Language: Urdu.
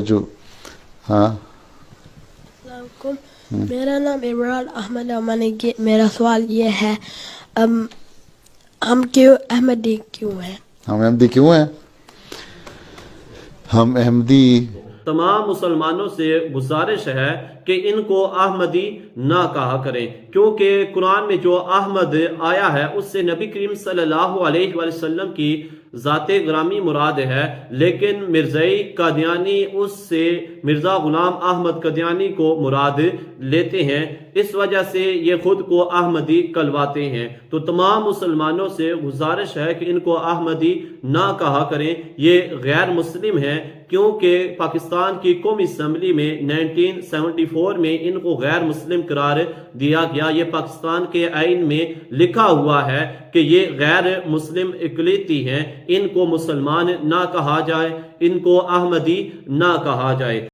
جو ہاں السلام علیکم، میرا نام عمران احمد ہے۔ میرا سوال یہ ہے ہم احمدی کیوں ہیں؟ ہم احمدی کیوں ہیں؟ ہم احمدی تمام مسلمانوں سے گزارش ہے کہ ان کو احمدی نہ کہا کریں، کیونکہ قرآن میں جو احمد آیا ہے اس سے نبی کریم صلی اللہ علیہ وسلم کی ذات گرامی مراد ہے، لیکن مرزائی قادیانی اس سے مرزا غلام احمد قادیانی کو مراد لیتے ہیں، اس وجہ سے یہ خود کو احمدی کلواتے ہیں۔ تو تمام مسلمانوں سے گزارش ہے کہ ان کو احمدی نہ کہا کریں، یہ غیر مسلم ہیں، کیونکہ پاکستان کی قومی اسمبلی میں 1974 میں ان کو غیر مسلم قرار دیا گیا۔ یہ پاکستان کے آئین میں لکھا ہوا ہے کہ یہ غیر مسلم اقلیتی ہیں، ان کو مسلمان نہ کہا جائے، ان کو احمدی نہ کہا جائے۔